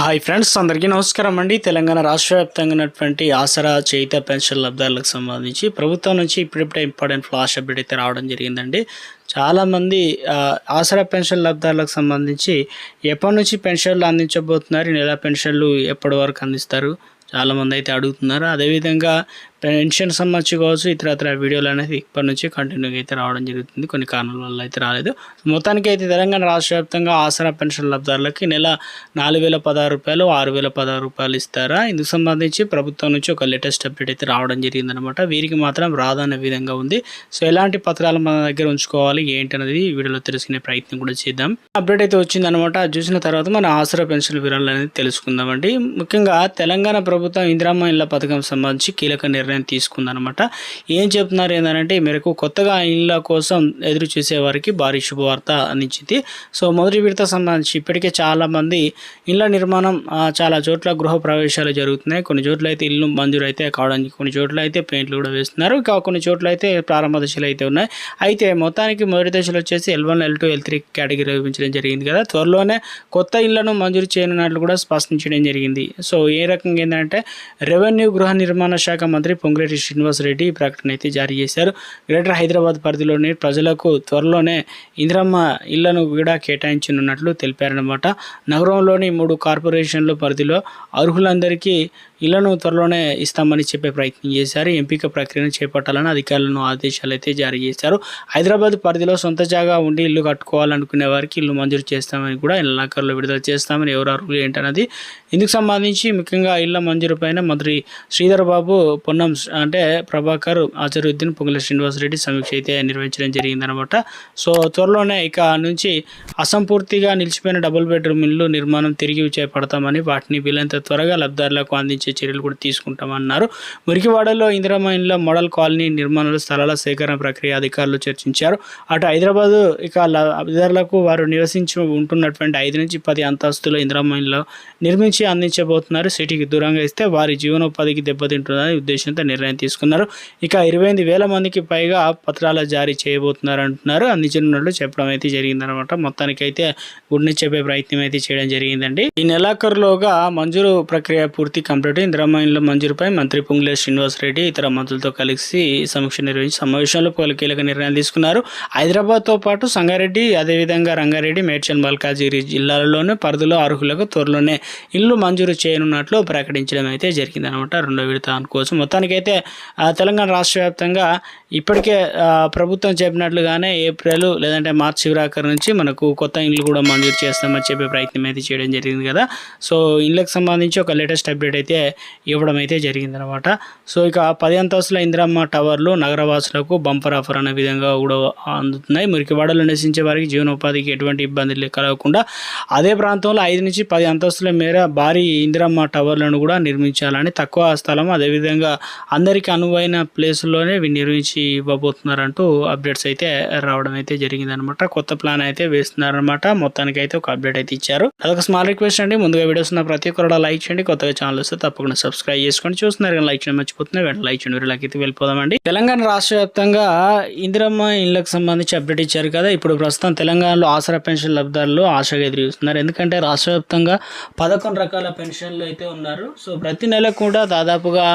Hi friends, అందరికీ నమస్కారం అండి. తెలంగాణ రాష్ట్ర వ్యాప్తంగా ఉన్నటువంటి ఆసరా చేయుత పెన్షన్ లబ్ధారులకు సంబంధించి ప్రభుత్వం నుంచి ఇప్పుడిప్పుడే ఇంపార్టెంట్ ఫ్లాష్ అప్డేట్ అయితే రావడం జరిగిందండి. చాలామంది ఆసరా పెన్షన్ లబ్ధారులకు సంబంధించి ఎప్పటి నుంచి పెన్షన్లు అందించబోతున్నారు, ఈ నెల పెన్షన్లు ఎప్పటి వరకు అందిస్తారు చాలామంది అయితే అడుగుతున్నారు. అదేవిధంగా పెన్షన్ సంబంధించి కావచ్చు ఇతర వీడియోలు అనేది ఇప్పటి నుంచి కంటిన్యూగా అయితే రావడం జరుగుతుంది. కొన్ని కారణాల వల్ల అయితే రాలేదు. మొత్తానికి అయితే తెలంగాణ రాష్ట్ర వ్యాప్తంగా ఆసరా పెన్షన్ లబ్ధారులకి నెల 4,016 రూపాయలు, 6,016 రూపాయలు ఇస్తారా? ఇందుకు సంబంధించి ప్రభుత్వం నుంచి ఒక లేటెస్ట్ అప్డేట్ అయితే రావడం జరిగిందనమాట. వీరికి మాత్రం రాదనే విధంగా ఉంది. సో ఎలాంటి పత్రాలు మన దగ్గర ఉంచుకోవాలి ఏంటి అనేది ఈ వీడియోలో తెలుసుకునే ప్రయత్నం కూడా చేద్దాం. అప్డేట్ అయితే వచ్చిందనమాట. చూసిన తర్వాత మన ఆసరా పెన్షన్ వివరాలు అనేది తెలుసుకుందామండి. ముఖ్యంగా తెలంగాణ ప్రభుత్వం ఇందిరమ్మ ఇళ్ల పథకం సంబంధించి కీలక నిర్ణయం తీసుకుందనమాట. ఏం చెప్తున్నారు ఏంటంటే, ఈ మేరకు కొత్తగా ఇళ్ల కోసం ఎదురు చూసే వారికి భారీ శుభవార్త అందించింది. సో మొదటి విడత సంబంధించి ఇప్పటికే చాలా మంది ఇళ్ల నిర్మాణం చాలా చోట్ల గృహ ప్రవేశాలు జరుగుతున్నాయి. కొన్ని చోట్ల అయితే ఇల్లు మంజూరు అయితే కావడానికి, కొన్ని చోట్ల అయితే పెయింట్లు కూడా వేస్తున్నారు. ఇంకా కొన్ని చోట్ల అయితే ప్రారంభ దశలు అయితే ఉన్నాయి. అయితే మొత్తానికి మొదటి దశలో వచ్చేసి L1, L2, L3 కేటగిరీ విభజించడం జరిగింది కదా. త్వరలోనే కొత్త ఇళ్లను మంజూరు చేయనున్నట్లు కూడా స్పష్టించడం జరిగింది. సో ఏ రకంగా ఏంటంటే, రెవెన్యూ గృహ నిర్మాణ శాఖ మంత్రి పొంగులేటి శ్రీనివాస్ రెడ్డి ఈ ప్రకటన అయితే జారీ చేశారు. గ్రేటర్ హైదరాబాద్ పరిధిలోని ప్రజలకు త్వరలోనే ఇందిరమ్మ ఇళ్లను కూడా కేటాయించనున్నట్లు తెలిపారనమాట. నగరంలోని 3 కార్పొరేషన్ల పరిధిలో అర్హులందరికీ ఇళ్లను త్వరలోనే ఇస్తామని చెప్పే ప్రయత్నం చేశారు. ఎంపిక ప్రక్రియను చేపట్టాలని అధికారులను ఆదేశాలు అయితే జారీ చేశారు. హైదరాబాద్ పరిధిలో సొంత జాగా ఉండి ఇల్లు కట్టుకోవాలనుకునే వారికి ఇల్లు మంజూరు చేస్తామని కూడా నెలాఖరులో విడుదల చేస్తామని, ఎవరు అర్హులు ఏంటన్నది ఇందుకు సంబంధించి ముఖ్యంగా ఇళ్ల మంజూరు పైన మంత్రి శ్రీధర్ బాబు, పొన్నం అంటే ప్రభాకర్, అజరుద్దీన్, పొంగులేటి శ్రీనివాస్ రెడ్డి సమీక్ష అయితే నిర్వహించడం జరిగిందనమాట. సో త్వరలోనే ఇక నుంచి అసంపూర్తిగా నిలిచిపోయిన డబుల్ బెడ్రూమ్ ఇల్లు నిర్మాణం తిరిగి చేపడతామని, వాటిని వీలైనంత త్వరగా లబ్ధారులకు అందించే చర్యలు కూడా తీసుకుంటామన్నారు. మురికివాడలో ఇందిరమ్మ ఇళ్ల మోడల్ కాలనీ నిర్మాణాల స్థలాల సేకరణ ప్రక్రియ అధికారులు చర్చించారు. అటు హైదరాబాద్ ఇక లబ్ధిదారులకు వారు నివసించి ఉంటున్నటువంటి 5 నుంచి 10 అంతస్తుల ఇందిరమ్మ ఇళ్లు నిర్మించి అందించబోతున్నారు. సిటీకి దూరంగా ఇస్తే వారి జీవనోపాధికి దెబ్బతింటుందని ఉద్దేశంతో నిర్ణయం తీసుకున్నారు. ఇక 28,000 మందికి పైగా పత్రాల జారీ చేయబోతున్నారు అంటున్నారు. అందించనున్నట్లు చెప్పడం అయితే జరిగిందనమాట. మొత్తానికి అయితే గుడిని చెప్పే ప్రయత్నం అయితే చేయడం జరిగిందండి. ఈ నెలాఖరులోగా మంజూరు ప్రక్రియ పూర్తి కంప్లీట్. ఇందిరమ్మ ఇళ్ల మంజూరుపై మంత్రి పొంగులేటి శ్రీనివాస్ రెడ్డి ఇతర మంత్రులతో కలిసి సమీక్ష నిర్వహించి సమావేశంలో పలు కీలక నిర్ణయాలు తీసుకున్నారు. హైదరాబాద్తో పాటు సంగారెడ్డి, అదేవిధంగా రంగారెడ్డి, మేడ్చల్, మల్కాజిగిరి జిల్లాలలోని పరిధిలో అర్హులకు త్వరలోనే ఇల్లు మంజూరు చేయనున్నట్లు ప్రకటించడం అయితే జరిగిందనమాట. రెండో విడత కోసం మొత్తానికైతే తెలంగాణ రాష్ట్ర వ్యాప్తంగా ఇప్పటికే ప్రభుత్వం చెప్పినట్లుగానే ఏప్రిల్ లేదంటే మార్చి చివరాఖరు నుంచి మనకు కొత్త ఇల్లు కూడా మంజూరు చేస్తామని చెప్పే ప్రయత్నం అయితే చేయడం జరిగింది కదా. సో ఇళ్ళకి సంబంధించి ఒక లేటెస్ట్ అప్డేట్ అయితే ఇవ్వడం అయితే జరిగిందనమాట. సో ఇక 10 అంతస్తుల ఇందిరమ్మ టవర్లు నగరవాసులకు బంపర్ ఆఫర్ అనే విధంగా కూడా అందుతున్నాయి. మురికివాడలో నివసించే వారికి జీవనోపాధికి ఎటువంటి ఇబ్బందులు కలగకుండా అదే ప్రాంతంలో 5 నుంచి 10 అంతస్తుల మేర భారీ ఇందిరమ్మ టవర్లను కూడా నిర్మించాలని, తక్కువ స్థలం అదేవిధంగా అందరికీ అనువైన ప్లేసుల్లోనే నిర్మించి ఇవ్వబోతున్నారంటూ అప్డేట్స్ అయితే రావడం అయితే జరిగిందనమాట. కొత్త ప్లాన్ అయితే వేస్తున్నారనమాట. మొత్తానికి అయితే ఒక అప్డేట్ అయితే ఇచ్చారు. అదొక స్మాల్ రిక్వెస్ట్ అండి. ముందుగా వీడియోస్ ఉన్న ప్రతి ఒక్కరు లైక్ చేయండి. కొత్తగా ఛానల్ వస్తే తప్పకుండా సబ్స్క్రైబ్ చేసుకోండి. చూస్తున్నారు కానీ లైక్ చేయడం మర్చిపోతున్నారు. వెంటనే లైక్ చేయండి. వీళ్ళకి అయితే వెళ్ళిపోదామండి. తెలంగాణ రాష్ట్ర వ్యాప్తంగా ఇందిరమ్మ ఇళ్లకు సంబంధించి అప్డేట్ ఇచ్చారు కదా. ఇప్పుడు ప్రస్తుతం తెలంగాణలో ఆసరా పెన్షన్ లబ్ధారులు ఆశగా ఎదురు చూస్తున్నారు. ఎందుకంటే రాష్ట్ర వ్యాప్తంగా 11 రకాల పెన్షన్లు అయితే ఉన్నారు. సో ప్రతి నెల కూడా దాదాపుగా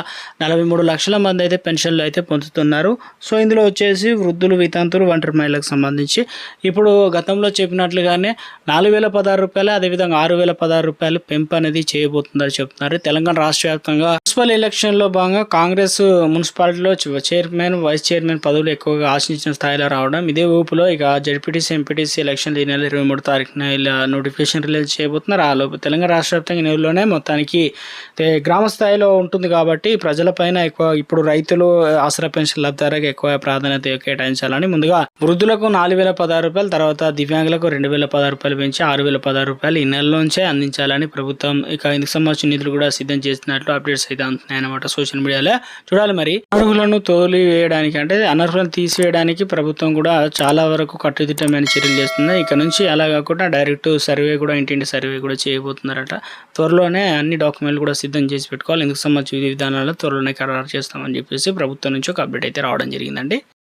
43 లక్షల మంది అయితే పెన్షన్లు అయితే పొందుతున్నారు. సో ఇందులో వచ్చేసి వృద్ధులు, వితంతులు, ఒంటరి మహిళలకు సంబంధించి ఇప్పుడు గతంలో చెప్పినట్లుగానే 4,016 రూపాయలు అదేవిధంగా 6,016 రూపాయలు పెంపు అనేది చేయబోతుందని చెప్తున్నారు. తెలంగాణ రాష్ట్ర వ్యాప్తంగా మున్సిపల్ ఎలక్షన్లో భాగంగా కాంగ్రెస్ మున్సిపాలిటీలో చైర్మన్, వైస్ చైర్మన్ పదవులు ఎక్కువగా ఆశించిన స్థాయిలో రావడం, ఇదే ఊపులో ఇక జడ్పీటీసీ, ఎంపీటీసీ ఎలక్షన్లు ఈ నెల 23 తారీఖున ఇలా నోటిఫికేషన్ రిలీజ్ చేయబోతున్నారు. ఆ లోపు తెలంగాణ రాష్ట్ర వ్యాప్తంగా నెలలోనే మొత్తానికి గ్రామ స్థాయిలో ఉంటుంది కాబట్టి ప్రజలపైన ఎక్కువ ఇప్పుడు రైతులు ఆసరా పెన్షన్ లబ్ధారులకు ఎక్కువ ప్రాధాన్యత కేటాయించాలని ముందుగా వృద్ధులకు 4,016 రూపాయలు, తర్వాత దివ్యాంగులకు 2,016 రూపాయలు పెంచి 6,016 రూపాయలు ఈ నెలలోంచే అందించాలని ప్రభుత్వం ఇక ఇందుకు సంబంధించిన నిధులు కూడా సిద్ధం చేస్తున్నట్లు అప్డేట్స్ అయితే అందుతున్నాయి అన్నమాట సోషల్ మీడియాలో. చూడాలి మరి. అర్హులను తోలివేయడానికి అంటే అనర్హులను తీసివేయడానికి ప్రభుత్వం కూడా చాలా వరకు కట్టుదిట్టమైన చర్యలు చేస్తుంది. ఇక నుంచి అలా కాకుండా డైరెక్ట్ సర్వే కూడా, ఇంటింటి సర్వే కూడా చేయబోతున్నారట. త్వరలోనే అన్ని డాక్యుమెంట్లు కూడా సిద్ధం చేసి పెట్టుకోవాలి. ఇందుకు సంబంధించి విధి విధానాలు త్వరలోనే ఖరారు చేస్తామని చెప్పేసి ప్రభుత్వం నుంచి ఒక అప్డేట్ అయితే రావడం జరిగిందండి.